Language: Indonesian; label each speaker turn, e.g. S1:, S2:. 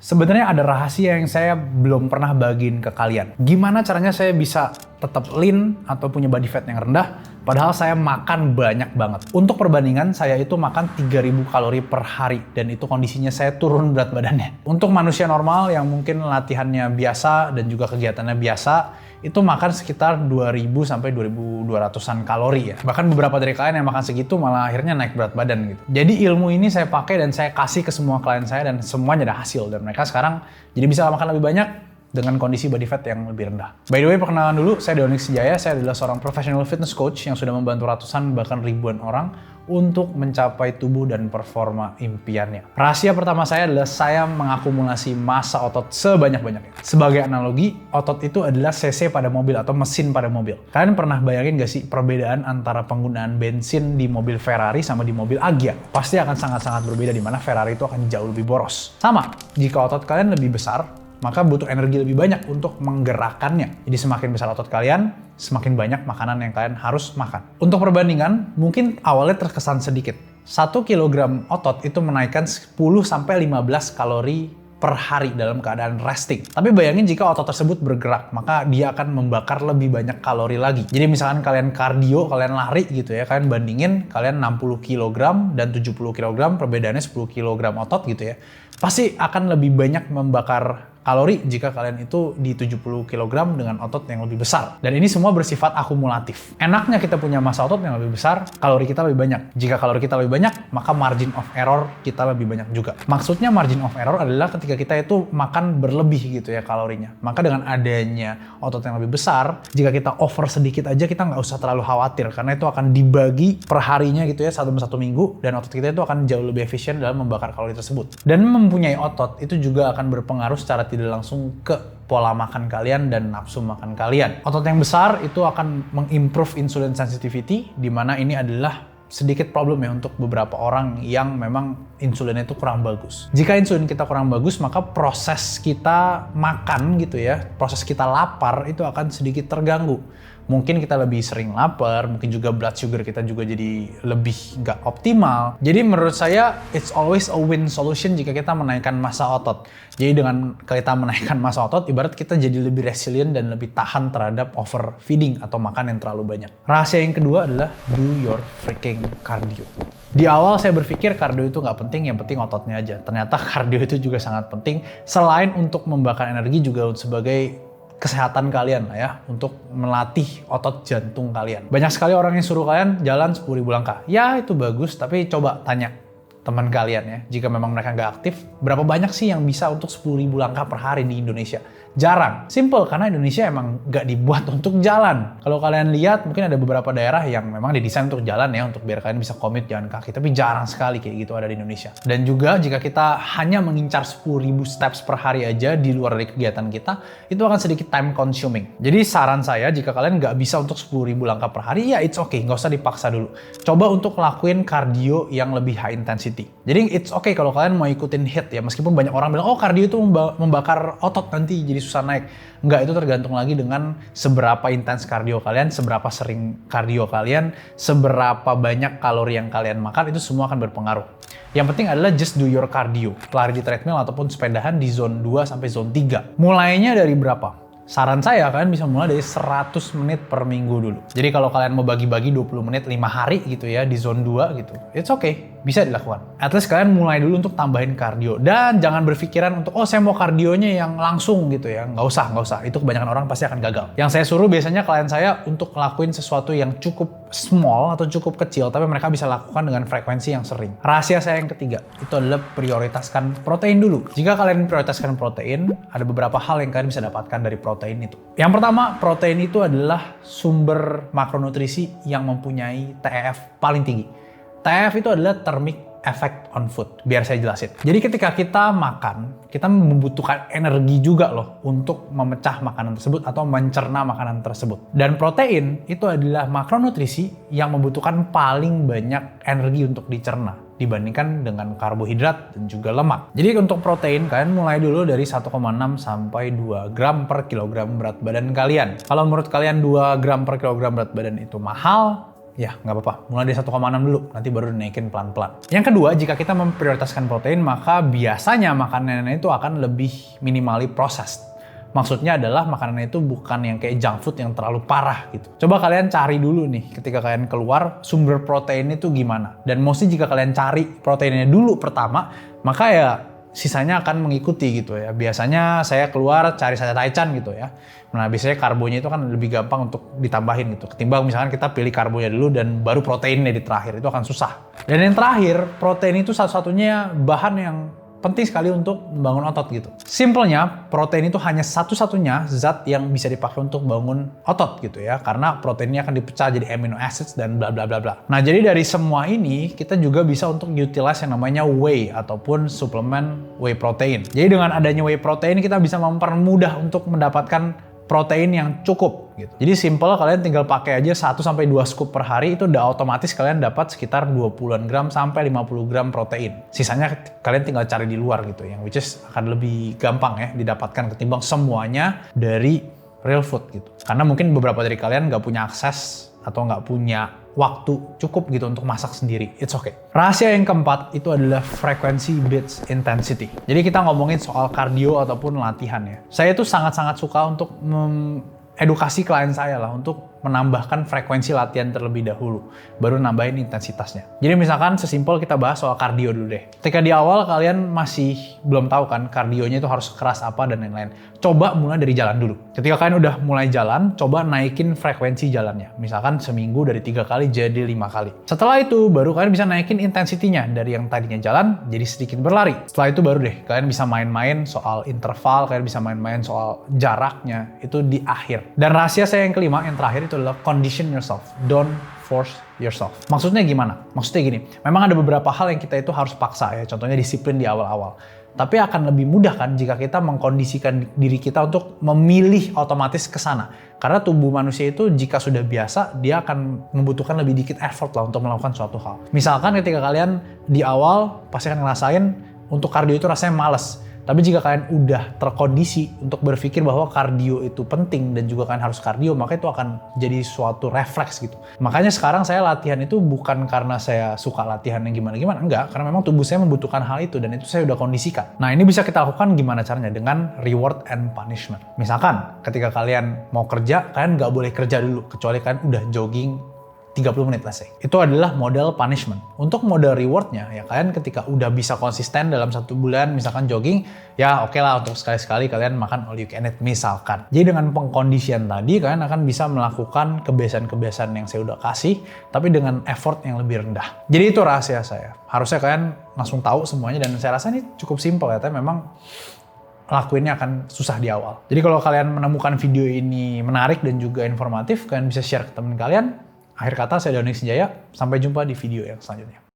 S1: Sebenarnya ada rahasia yang saya belum pernah bagiin ke kalian. Gimana caranya saya bisa tetap lean atau punya body fat yang rendah, padahal saya makan banyak banget. Untuk perbandingan, saya itu makan 3000 kalori per hari, dan itu kondisinya saya turun berat badannya. Untuk manusia normal yang mungkin latihannya biasa dan juga kegiatannya biasa, itu makan sekitar 2000 sampai 2200-an kalori ya. Bahkan beberapa dari kalian yang makan segitu malah akhirnya naik berat badan gitu. Jadi ilmu ini saya pakai dan saya kasih ke semua klien saya dan semuanya ada hasil. Dan mereka sekarang jadi bisa makan lebih banyak dengan kondisi body fat yang lebih rendah. By the way, perkenalan dulu, saya Deonix Sijaya. Saya adalah seorang professional fitness coach yang sudah membantu ratusan bahkan ribuan orang untuk mencapai tubuh dan performa impiannya. Rahasia pertama saya adalah saya mengakumulasi massa otot sebanyak-banyaknya. Sebagai analogi, otot itu adalah cc pada mobil atau mesin pada mobil. Kalian pernah bayangin gak sih perbedaan antara penggunaan bensin di mobil Ferrari sama di mobil Agya? Pasti akan sangat-sangat berbeda, di mana Ferrari itu akan jauh lebih boros. Sama, jika otot kalian lebih besar, maka butuh energi lebih banyak untuk menggerakkannya. Jadi semakin besar otot kalian, semakin banyak makanan yang kalian harus makan. Untuk perbandingan, mungkin awalnya terkesan sedikit. 1 kilogram otot itu menaikkan 10-15 kalori per hari dalam keadaan resting. Tapi bayangin jika otot tersebut bergerak, maka dia akan membakar lebih banyak kalori lagi. Jadi misalkan kalian kardio, kalian lari gitu ya, kalian bandingin kalian 60 kg dan 70 kg, perbedaannya 10 kg otot gitu ya. Pasti akan lebih banyak membakar kalori jika kalian itu di 70 kg dengan otot yang lebih besar. Dan ini semua bersifat akumulatif. Enaknya kita punya massa otot yang lebih besar, kalori kita lebih banyak. Jika kalori kita lebih banyak, maka margin of error kita lebih banyak juga. Maksudnya margin of error adalah ketika kita itu makan berlebih gitu ya kalorinya. Maka dengan adanya otot yang lebih besar, jika kita over sedikit aja kita nggak usah terlalu khawatir, karena itu akan dibagi per harinya gitu ya, satu minggu, dan otot kita itu akan jauh lebih efisien dalam membakar kalori tersebut. Dan mempunyai otot itu juga akan berpengaruh secara tidak langsung ke pola makan kalian dan nafsu makan kalian. Otot yang besar itu akan mengimprove insulin sensitivity, di mana ini adalah sedikit problem ya untuk beberapa orang yang memang insulinnya itu kurang bagus. Jika insulin kita kurang bagus, maka proses kita makan gitu ya, proses kita lapar itu akan sedikit terganggu. Mungkin kita lebih sering lapar, mungkin juga blood sugar kita juga jadi lebih nggak optimal. Jadi menurut saya, it's always a win solution jika kita menaikkan massa otot. Jadi dengan kita menaikkan massa otot, ibarat kita jadi lebih resilient dan lebih tahan terhadap overfeeding atau makan yang terlalu banyak. Rahasia yang kedua adalah do your freaking cardio. Di awal saya berpikir kardio itu nggak penting, yang penting ototnya aja. Ternyata kardio itu juga sangat penting, selain untuk membakar energi juga sebagai kesehatan kalian lah ya, untuk melatih otot jantung kalian. Banyak sekali orang yang suruh kalian jalan 10.000 langkah. Ya itu bagus, tapi coba tanya teman kalian ya, jika memang mereka nggak aktif, berapa banyak sih yang bisa untuk 10.000 langkah per hari di Indonesia? Jarang. Simple, karena Indonesia emang nggak dibuat untuk jalan. Kalau kalian lihat, mungkin ada beberapa daerah yang memang didesain untuk jalan ya, untuk biar kalian bisa commute jalan kaki. Tapi jarang sekali kayak gitu ada di Indonesia. Dan juga jika kita hanya mengincar 10.000 steps per hari aja di luar dari kegiatan kita, itu akan sedikit time consuming. Jadi saran saya, jika kalian nggak bisa untuk 10.000 langkah per hari, ya it's okay, nggak usah dipaksa dulu. Coba untuk lakuin cardio yang lebih high intensity. Jadi it's okay kalau kalian mau ikutin HIIT ya, meskipun banyak orang bilang, oh cardio itu membakar otot nanti jadi susah naik. Enggak, itu tergantung lagi dengan seberapa intens kardio kalian, seberapa sering kardio kalian, seberapa banyak kalori yang kalian makan, itu semua akan berpengaruh. Yang penting adalah just do your cardio. Lari di treadmill ataupun sepedahan di zone 2 sampai zone 3. Mulainya dari berapa? Saran saya, kalian bisa mulai dari 100 menit per minggu dulu. Jadi kalau kalian mau bagi-bagi 20 menit 5 hari gitu ya, di zone 2 gitu, it's okay, bisa dilakukan. At least kalian mulai dulu untuk tambahin kardio. Dan jangan berpikiran untuk, oh saya mau kardionya yang langsung gitu ya. Nggak usah. Itu kebanyakan orang pasti akan gagal. Yang saya suruh biasanya klien saya untuk ngelakuin sesuatu yang cukup small atau cukup kecil, tapi mereka bisa lakukan dengan frekuensi yang sering. Rahasia saya yang ketiga, itu adalah prioritaskan protein dulu. Jika kalian prioritaskan protein, ada beberapa hal yang kalian bisa dapatkan dari protein itu. Yang pertama, protein itu adalah sumber makronutrisi yang mempunyai TEF paling tinggi. TEF itu adalah thermic effect on food. Biar saya jelasin. Jadi ketika kita makan, kita membutuhkan energi juga loh untuk memecah makanan tersebut atau mencerna makanan tersebut. Dan protein itu adalah makronutrisi yang membutuhkan paling banyak energi untuk dicerna dibandingkan dengan karbohidrat dan juga lemak. Jadi untuk protein, kalian mulai dulu dari 1,6 sampai 2 gram per kilogram berat badan kalian. Kalau menurut kalian 2 gram per kilogram berat badan itu mahal, ya nggak apa-apa. Mulai dari 1,6 dulu, nanti baru dinaikin pelan-pelan. Yang kedua, jika kita memprioritaskan protein, maka biasanya makanan itu akan lebih minimally processed. Maksudnya adalah makanan itu bukan yang kayak junk food yang terlalu parah gitu. Coba kalian cari dulu nih ketika kalian keluar sumber protein itu gimana. Dan mostly jika kalian cari proteinnya dulu pertama, maka ya sisanya akan mengikuti gitu ya. Biasanya saya keluar cari sate taichan gitu ya. Nah biasanya karbonya itu kan lebih gampang untuk ditambahin gitu. Ketimbang misalkan kita pilih karbonya dulu dan baru proteinnya di terakhir, itu akan susah. Dan yang terakhir, protein itu satu-satunya bahan yang penting sekali untuk membangun otot gitu. Simpelnya, protein itu hanya satu-satunya zat yang bisa dipakai untuk bangun otot gitu ya. Karena proteinnya akan dipecah jadi amino acids dan bla bla bla bla. Nah, jadi dari semua ini kita juga bisa untuk utilize yang namanya whey ataupun suplemen whey protein. Jadi dengan adanya whey protein kita bisa mempermudah untuk mendapatkan protein yang cukup gitu. Jadi simple, kalian tinggal pakai aja 1-2 scoop per hari, itu udah otomatis kalian dapat sekitar 20-an gram sampai 50 gram protein. Sisanya kalian tinggal cari di luar gitu, yang which is akan lebih gampang ya didapatkan ketimbang semuanya dari real food gitu. Karena mungkin beberapa dari kalian nggak punya akses atau nggak punya waktu cukup gitu untuk masak sendiri. It's okay. Rahasia yang keempat itu adalah frequency beats intensity. Jadi kita ngomongin soal cardio ataupun latihan ya. Saya tuh sangat-sangat suka untuk edukasi klien saya lah untuk menambahkan frekuensi latihan terlebih dahulu, baru nambahin intensitasnya. Jadi misalkan sesimpel kita bahas soal kardio dulu deh. Ketika di awal kalian masih belum tahu kan kardionya itu harus keras apa dan lain-lain. Coba mulai dari jalan dulu. Ketika kalian udah mulai jalan, coba naikin frekuensi jalannya. Misalkan seminggu dari 3 kali jadi 5 kali. Setelah itu baru kalian bisa naikin intensitinya dari yang tadinya jalan jadi sedikit berlari. Setelah itu baru deh kalian bisa main-main soal interval, kalian bisa main-main soal jaraknya itu di akhir. Dan rahasia saya yang kelima, yang terakhir itu adalah condition yourself, don't force yourself. Maksudnya gimana? Maksudnya gini, memang ada beberapa hal yang kita itu harus paksa ya, contohnya disiplin di awal-awal. Tapi akan lebih mudah kan jika kita mengkondisikan diri kita untuk memilih otomatis ke sana. Karena tubuh manusia itu jika sudah biasa, dia akan membutuhkan lebih dikit effort lah untuk melakukan suatu hal. Misalkan ketika kalian di awal pasti akan ngerasain untuk kardio itu rasanya males. Tapi jika kalian udah terkondisi untuk berpikir bahwa kardio itu penting dan juga kalian harus kardio, maka itu akan jadi suatu refleks gitu. Makanya sekarang saya latihan itu bukan karena saya suka latihan yang gimana-gimana, enggak. Karena memang tubuh saya membutuhkan hal itu dan itu saya udah kondisikan. Nah ini bisa kita lakukan gimana caranya? Dengan reward and punishment. Misalkan ketika kalian mau kerja, kalian nggak boleh kerja dulu, kecuali kalian udah jogging 30 menit lah sih. Itu adalah model punishment. Untuk model rewardnya, ya kalian ketika udah bisa konsisten dalam 1 bulan, misalkan jogging, ya oke lah untuk sekali-sekali kalian makan all you can eat misalkan. Jadi dengan pengkondisian tadi, kalian akan bisa melakukan kebiasaan-kebiasaan yang saya udah kasih, tapi dengan effort yang lebih rendah. Jadi itu rahasia saya. Harusnya kalian langsung tahu semuanya dan saya rasa ini cukup simpel ya, tapi memang lakuinnya akan susah di awal. Jadi kalau kalian menemukan video ini menarik dan juga informatif, kalian bisa share ke teman kalian. Akhir kata, saya Doni Sinjaya. Sampai jumpa di video yang selanjutnya.